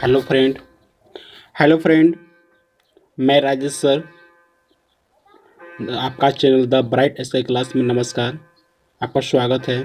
Hello friend. Hello friend. मैं Rajesh sir, आपका channel the bright sky class में नमस्कार। आपका स्वागत है।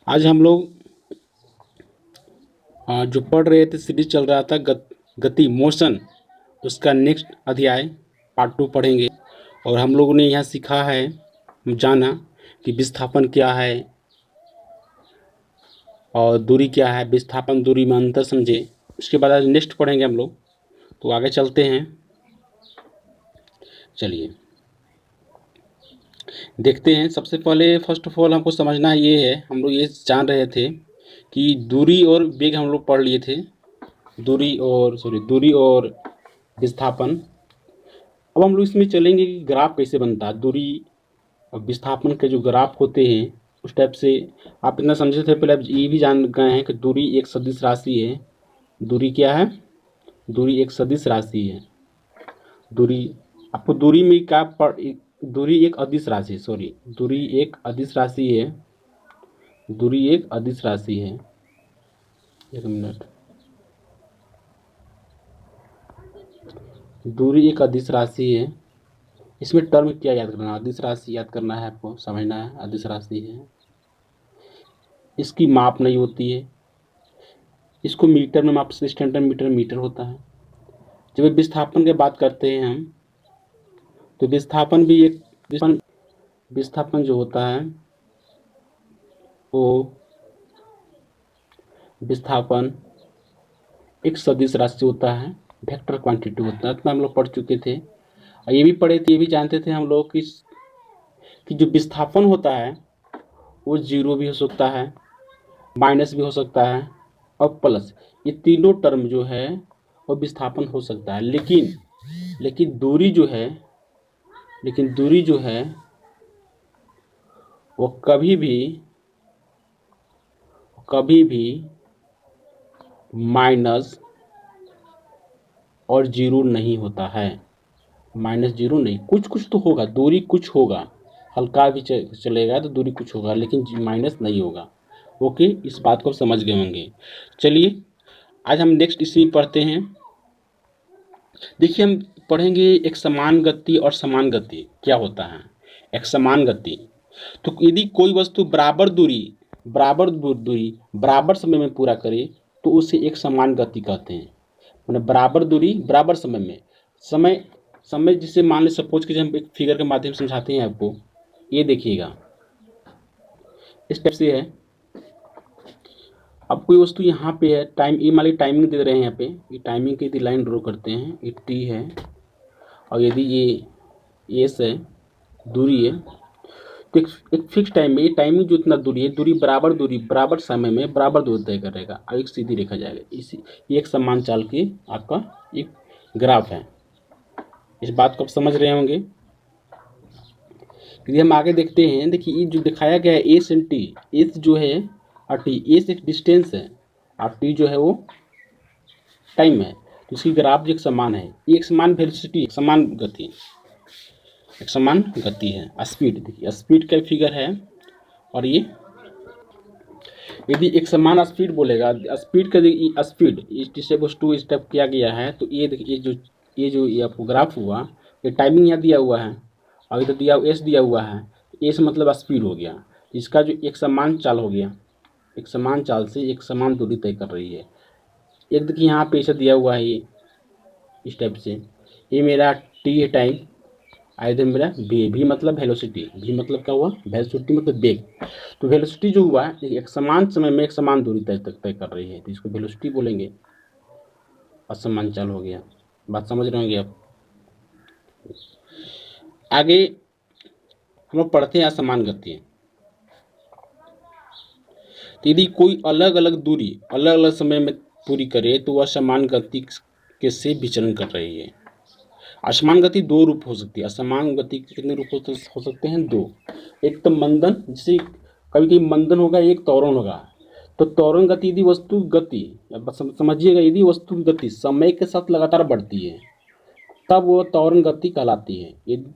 आज हम लोग जो पढ़ रहे थे, सीरीज चल रहा था गति मोशन, उसका नेक्स्ट अध्याय पार्ट 2 पढ़ेंगे। और हम लोगों ने यहाँ सीखा है, जाना कि विस्थापन क्या है और दूरी क्या है। विस्थापन दूरी में अंतर समझे। उसके बाद आज नेक्स्ट पढ़ेंगे हम लोग। तो आगे चलते हैं, चलिए देखते हैं। सबसे पहले फर्स्ट ऑफ ऑल हमको समझना ये है, हम लोग ये जान रहे थे कि दूरी और वेग हम लोग पढ़ लिए थे। दूरी और विस्थापन। अब हम लोग इसमें चलेंगे कि ग्राफ कैसे बनता है। दूरी और विस्थापन के जो ग्राफ होते हैं उस टाइप से आप इतना समझे थे। पहले आप ये भी जान गए हैं कि दूरी एक सदिश राशि है। दूरी क्या है? दूरी एक सदिश राशि है। दूरी आपको दूरी में क्या दूरी एक अदिश राशि, दूरी एक अदिश राशि है। दूरी एक अदिश राशि है। एक मिनट। दूरी एक अदिश राशि है। इसमें टर्म क्या याद करना है? अदिश राशि याद करना है, आपको समझना है। अदिश राशि है, इसकी माप नहीं होती है। इसको मीटर में माप, स्टैंडर्ड मीटर मीटर होता है। जब विस्थापन की बात करते हैं हम, तो विस्थापन भी एक विस्थापन जो होता है वो विस्थापन एक सदिश राशि होता है, वेक्टर क्वांटिटी होता है। इतना हम लोग पढ़ चुके थे। और ये भी पढ़े थे, ये भी जानते थे हम लोग कि जो विस्थापन होता है वो जीरो भी हो सकता है, माइनस भी हो सकता है और प्लस। ये तीनों टर्म जो है वो विस्थापन हो सकता है। लेकिन दूरी जो है वो कभी भी माइनस और जीरो नहीं होता है। माइनस जीरो नहीं, कुछ तो होगा, दूरी कुछ होगा। हल्का भी चलेगा तो दूरी कुछ होगा, लेकिन माइनस नहीं होगा। ओके, इस बात को समझ गए होंगे। चलिए आज हम नेक्स्ट इसी पढ़ते हैं। देखिए, हम पढ़ेंगे एक समान गति और समान गति क्या होता है। एक समान गति, तो यदि कोई वस्तु बराबर समय में पूरा करे तो उसे एक समान गति कहते हैं। मतलब बराबर दूरी बराबर समय में, समय जिसे मान ले, सपोज कीजिए हम एक फिगर के माध्यम से समझाते हैं आपको। ये देखिएगा, इस टाइप से है। अब कोई वस्तु यहाँ पे है, टाइम ये मान ली टाइमिंग दे रहे हैं। यहाँ पे ये टाइमिंग की यदि लाइन ड्रॉ करते हैं, ये टी है और यदि ये एस है, दूरी है, तो एक फिक्स टाइम में ये टाइमिंग जो इतना दूरी है, दूरी बराबर समय में बराबर दूरी तय करेगा और एक सीधी रेखा जाएगा। इसी ये एक समान चाल की आपका एक ग्राफ है। इस बात को आप समझ रहे होंगे। यदि हम आगे देखते हैं, देखिए ये जो दिखाया गया है एस एंड टी, एस जो है और टी, एस एक डिस्टेंस है और टी जो है वो टाइम है। तो इसकी ग्राफ जो एक समान है, ये एक समान वेलोसिटी, समान गति, एक समान गति है। स्पीड, देखिए स्पीड का फिगर है। और ये यदि एक समान स्पीड बोलेगा, स्पीड का स्पीड इस टू स्टेप किया गया है, तो ये देखिए ये आपको ग्राफ हुआ, ये टाइमिंग यहाँ दिया हुआ है और इधर एस दिया हुआ है। एस मतलब स्पीड हो गया। इसका जो एक समान चाल हो गया, एक समान चाल से एक समान दूरी तय कर रही है। एक देखिए यहाँ पे ऐसा दिया हुआ है, ये इस टाइप से। ये मेरा टी है टाइम, इधर मेरा भी मतलब वेलोसिटी। भी मतलब क्या हुआ? वेलोसिटी मतलब वेग। तो वेलोसिटी जो हुआ एक समान समय में एक समान दूरी तय कर रही है, तो इसको वेलोसिटी बोलेंगे। असमान चाल हो गया। बात समझ रहे होंगे आप। आगे हम लोग पढ़ते हैं असमान गति। तो यदि कोई अलग अलग दूरी अलग अलग समय में पूरी करे तो वह समान गति के से विचलन कर रही है। असमान गति दो रूप हो सकती है। असमान गति के कितने रूप हो सकते हैं? दो। एक तो मंदन, जिसे कभी कभी मंदन होगा, एक त्वरण होगा। तो त्वरण गति यदि वस्तु गति, समझिएगा, यदि वस्तु की गति समय के साथ लगातार बढ़ती है तब वो त्वरण गति कहलाती है। यदि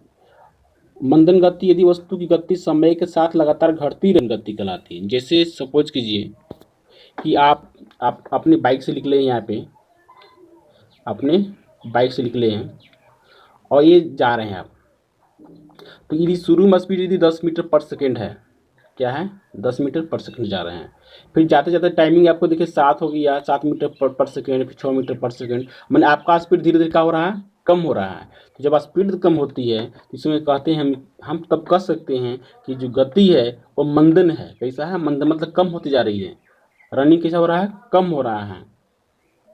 मंदन गति, यदि वस्तु की गति समय के साथ लगातार घटती रही, गति कहलाती है। जैसे सपोज कीजिए कि आप अपनी बाइक से निकले हैं, यहाँ पे अपने बाइक से निकले हैं और ये जा रहे हैं आप, तो यदि शुरू में स्पीड यदि 10 मीटर पर सेकेंड है, क्या है 10 मीटर पर सेकेंड जा रहे हैं, फिर जाते जाते टाइमिंग आपको देखिए 7 हो गया, 7 मीटर पर सेकेंड, फिर 6 मीटर पर सेकेंड, मैंने आपका स्पीड धीरे धीरे क्या हो रहा है, कम हो रहा है। तो जब स्पीड कम होती है तो इसमें कहते हैं हम तब कह सकते हैं कि जो गति है वो मंदन है। कैसा है, मंदन मतलब कम होती जा रही है। रनिंग कैसा हो रहा है, कम हो रहा है,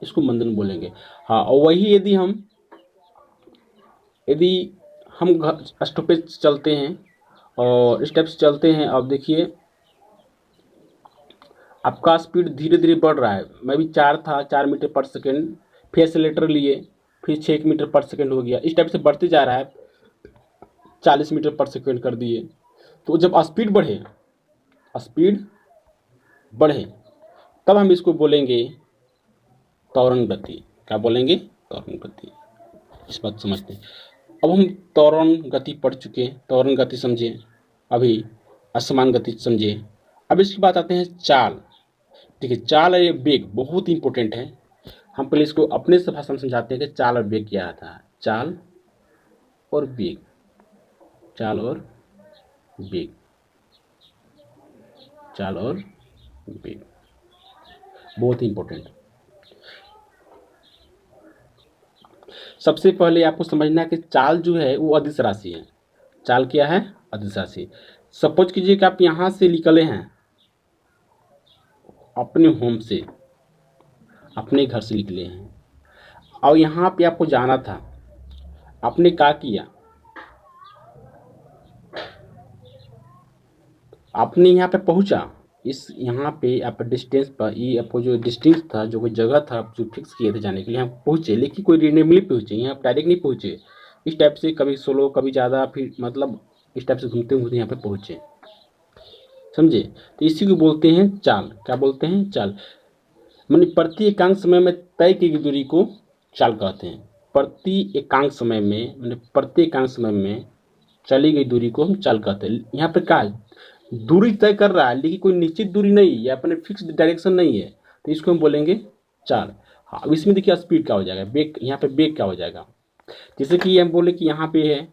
इसको मंदन बोलेंगे। हाँ, और वही यदि हम स्टॉपेज चलते हैं और स्टेप्स चलते हैं, अब देखिए आपका स्पीड धीरे धीरे बढ़ रहा है। मैं भी 4 था, 4 मीटर पर सेकेंड, फिर एक्सेलेरेटर लिए, फिर 6 मीटर पर सेकेंड हो गया, इस टाइप से बढ़ते जा रहा है, 40 मीटर पर सेकेंड कर दिए। तो जब स्पीड बढ़े तब हम इसको बोलेंगे त्वरण गति। क्या बोलेंगे, त्वरण गति। इस बात समझते हैं। अब हम त्वरण गति पढ़ चुके, त्वरण गति समझे, अभी असमान गति समझे। अब इसके बाद आते हैं चाल। देखिए चाल और ये वेग बहुत इंपॉर्टेंट है। हम पहले इसको अपने से भाषा में समझाते हैं कि चाल और वेग क्या था। चाल और वेग, चाल और वेग, चाल और वेग बहुत ही इंपॉर्टेंट। सबसे पहले आपको समझना है कि चाल जो है वो अदिश राशि है। चाल क्या है, अदिश राशि। सपोज कीजिए कि आप यहाँ से निकले हैं अपने होम से, अपने घर से निकले हैं और यहाँ पे आपको जाना था। आपने क्या किया, आपने यहाँ पे पहुँचा, इस यहाँ पे आप डिस्टेंस पर, ये आपको जो डिस्टेंस था, जो कोई जगह था जो फिक्स किए थे जाने के लिए, हम पहुँचे, लेकिन कोई रेंडमली पहुँचे, यहाँ डायरेक्ट नहीं पहुँचे। इस टाइप से कभी स्लो कभी ज़्यादा, फिर मतलब इस टाइप से घूमते घूमते यहाँ पे पहुँचे, समझे। तो इसी को बोलते हैं चाल। क्या बोलते हैं, चाल। माने प्रति एकांक समय में तय की गई दूरी को चाल कहते हैं। प्रति एकांक समय में, माने प्रति एकांक समय में चली गई दूरी को हम चाल कहते हैं। यहाँ पे क्या है, दूरी तय कर रहा है लेकिन कोई निश्चित दूरी नहीं है, अपने फिक्स डायरेक्शन नहीं है, तो इसको हम बोलेंगे चाल। हाँ, अब इसमें देखिए स्पीड क्या हो जाएगा, वेग, यहाँ पे वेग क्या हो जाएगा। जैसे कि हम बोले कि यहाँ पे है,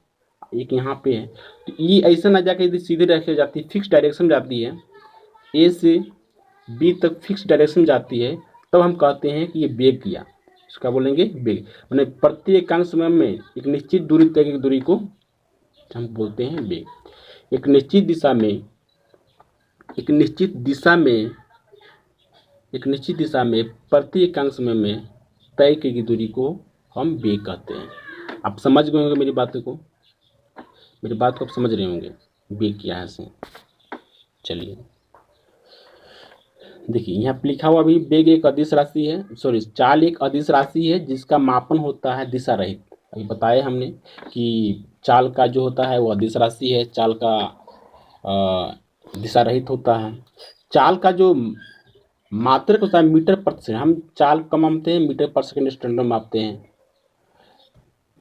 एक यहाँ पे है, तो ये ऐसा ना जाकर यदि सीधे रखे जाती है, फिक्स डायरेक्शन जाती है, ए से बी तक फिक्स डायरेक्शन जाती है, तब हम कहते हैं कि ये वेग किया। इसका बोलेंगे वेग। मैंने प्रति एकांक समय में एक निश्चित दूरी तय की दूरी को हम बोलते हैं वेग। एक निश्चित दिशा में, एक निश्चित दिशा में, एक निश्चित दिशा में प्रति एकांक समय में तय की गई दूरी को हम वेग कहते हैं। आप समझ गए होंगे मेरी बात को, मेरी बात को आप समझ रहे होंगे वेग क्या है से। चलिए देखिए यहाँ पे लिखा हुआ भी, वेग एक अदिश राशि है, सॉरी चाल एक अदिश राशि है जिसका मापन होता है दिशा रहित। अभी बताया हमने कि चाल का जो होता है वो अदिश राशि है, चाल का दिशा रहित होता है। चाल का जो मात्रक होता है मीटर प्रति सेकंड, हम चाल कम मापते हैं, मीटर पर सेकंड स्टैंडर्ड मापते हैं।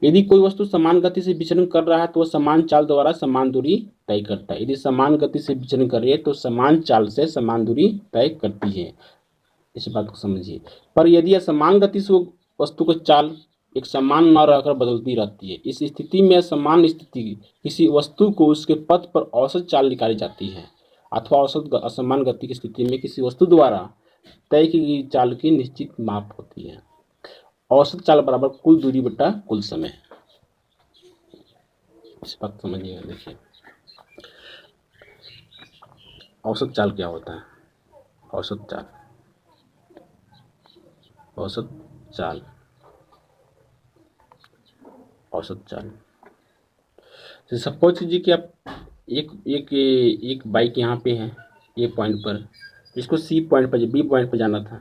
यदि कोई वस्तु समान गति से विचलन कर रहा है तो वह समान चाल द्वारा समान दूरी तय करता है। यदि समान गति से विचलन कर रही है तो समान चाल से समान दूरी तय करती है। इस बात को समझिए। पर यदि असमान गति से वो वस्तु को चाल एक समान न रहकर बदलती रहती है, इस स्थिति में असमान स्थिति किसी वस्तु को उसके पथ पर औसत चाल निकाली जाती है, अथवा औसत असमान गति की स्थिति में किसी वस्तु द्वारा तय की गई चाल की निश्चित माप होती है। औसत चाल बराबर कुल दूरी बटा कुल समय। इस बात समझिएगा। देखिए औसत चाल क्या होता है, औसत चाल, औसत चाल, औसत चाल। सपोज कीजिए कि आप एक बाइक यहाँ पे है ए पॉइंट पर, इसको सी पॉइंट पर, बी पॉइंट पर जाना था,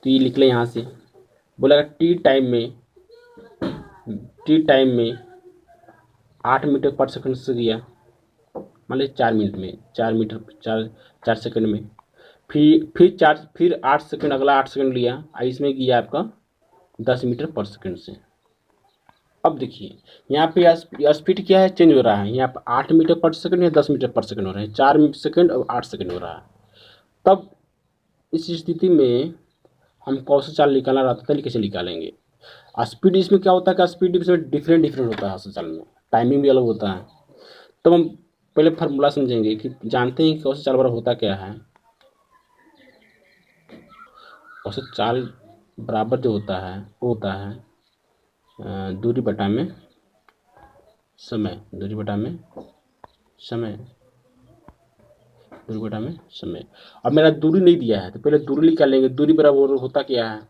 तो ये निकले यहाँ से, बोला टी टाइम में 8 मीटर पर सेकंड से गया, मान लीजिए 4 मिनट में, 4 सेकंड में, फिर 8 सेकंड, अगला 8 सेकंड लिया, इसमें गया आपका 10 मीटर पर सेकंड से। अब देखिए यहाँ पे स्पीड क्या है, चेंज हो रहा है। यहाँ पे 8 मीटर पर सेकंड या 10 मीटर पर सेकंड हो रहा है, 4 सेकंड और 8 सेकंड हो रहा है। तब इस स्थिति में हम कौशल चाल निकालना रहता है, कैसे निकालेंगे। स्पीड इसमें क्या होता है कि स्पीड इसमें डिफरेंट होता है कौशल चाल में, टाइमिंग भी अलग होता है। तो हम पहले फार्मूला समझेंगे कि जानते हैं कि कौशल चाल बराबर होता क्या है। औसत चाल बराबर जो होता है वो होता है दूरी बटा में समय, दूरी बटा में समय, दूरी बटा में समय। अब मेरा दूरी नहीं दिया है तो पहले दूरी निकालेंगे। दूरी बराबर होता क्या है,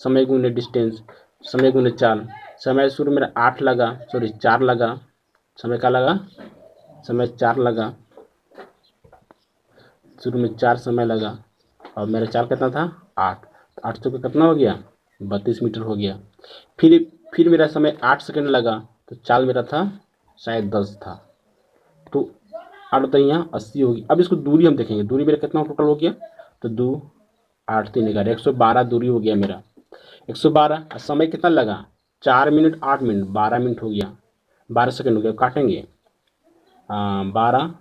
समय गुने डिस्टेंस, समय गुने चाल। समय शुरू मेरा 8 लगा, सॉरी 4 लगा, समय का लगा, समय 4 लगा, शुरू में 4 समय लगा और मेरा चाल कितना था 8, 800 का कितना हो गया 32 मीटर हो गया। फिर मेरा समय 8 सेकंड लगा तो चाल मेरा था शायद 10 था, तो 8 तो यहाँ 80 होगी। अब इसको दूरी हम देखेंगे, दूरी मेरा कितना टोटल हो गया, तो 2 8 3 11 112 दूरी हो गया मेरा 112। समय कितना लगा 4 मिनट 8 मिनट 12 मिनट हो गया, 12 सेकंड हो गया। काटेंगे 12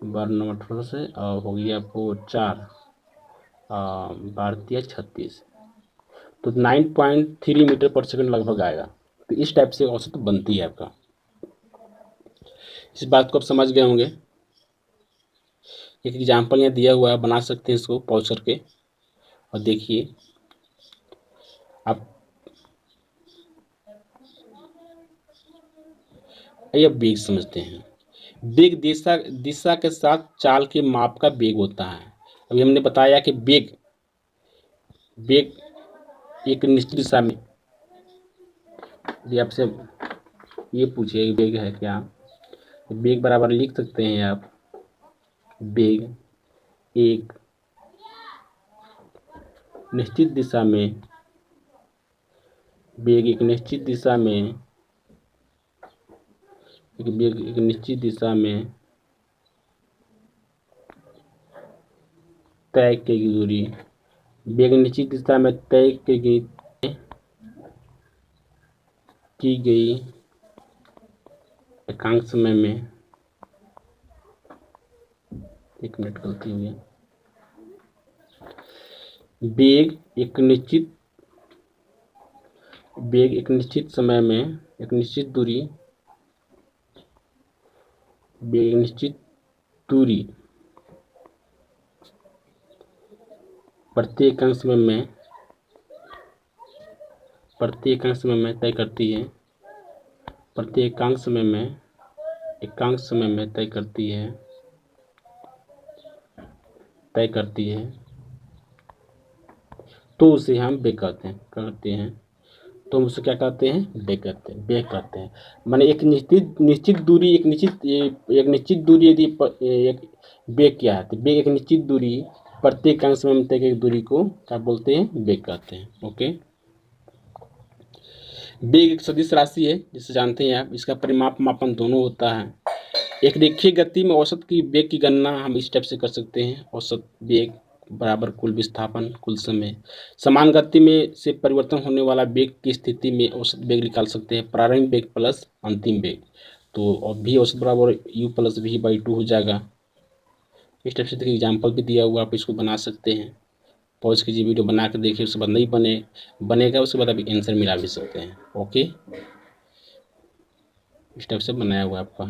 12 नंबर 18 से हो गया आपको 4 12 36, तो 9.3 मीटर पर सेकंड लगभग आएगा। तो इस टाइप से औसत बनती है आपका। इस बात को आप समझ गए होंगे। एक एग्जाम्पल यहाँ दिया हुआ है, बना सकते हैं इसको पॉज करके और देखिए आप। ये बेग समझते हैं। बेग दिशा दिशा के साथ चाल के माप का बेग होता है। अभी हमने बताया कि बेग एक निश्चित दिशा में, यदि आपसे ये पूछे बेग है क्या, बेग बराबर लिख सकते हैं आप, बेग एक निश्चित दिशा में, बेग एक निश्चित दिशा में, बेग एक निश्चित दिशा में तय की गई दूरी, बेग निश्चित दिशा में तय की गई एकांक समय में, एक मिनट गलती हुई है, बेग एक निश्चित समय में एक निश्चित दूरी, बेग एक निश्चित दूरी प्रत्येक समय में तय करती है, प्रत्येक समय में एकांक समय में तय करती है, तो उसे हम बेग करते हैं। तो हम उसे क्या कहते हैं, बेग कहते हैं। माने एक निश्चित दूरी, एक निश्चित दूरी यदि एक बेग क्या है, तो बेग एक निश्चित दूरी प्रत्येक समय में तय की दूरी को क्या बोलते हैं, बेग कहते हैं। ओके। बेग एक सदिश राशि है जिसे जानते हैं आप, इसका परिमाप मापन दोनों होता है। एक रेखीय गति में औसत की बेग की गणना हम इस टाइप से कर सकते हैं, औसत बेग बराबर कुल विस्थापन कुल समय। समान गति में से परिवर्तन होने वाला बेग की स्थिति में औसत बेग निकाल सकते हैं, प्रारंभिक बेग प्लस अंतिम बेग। तो अब भी औसत बराबर u प्लस v/2 हो जाएगा। इस टाइप से देखिए एग्जाम्पल भी दिया हुआ, आप इसको बना सकते हैं। पॉज कीजिए, वीडियो बना कर देखिए, उसके बाद नहीं बनेगा उसके बाद आप आंसर मिला भी सकते हैं। ओके, इस टाइप से बनाया हुआ आपका।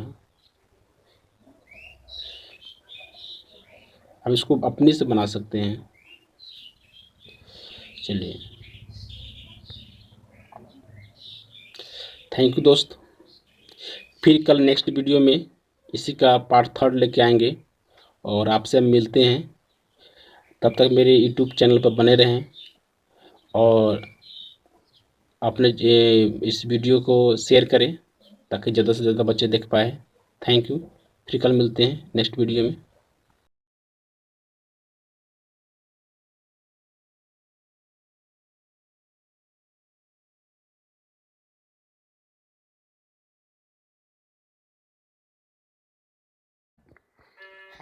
अब इसको अपने से बना सकते हैं। चलिए, थैंक यू दोस्त। फिर कल नेक्स्ट वीडियो में इसी का पार्ट 3 लेके आएंगे और आपसे हम मिलते हैं। तब तक मेरे यूट्यूब चैनल पर बने रहें और अपने इस वीडियो को शेयर करें ताकि ज़्यादा से ज़्यादा बच्चे देख पाए। Thank you. फिर कल मिलते हैं नेक्स्ट वीडियो में।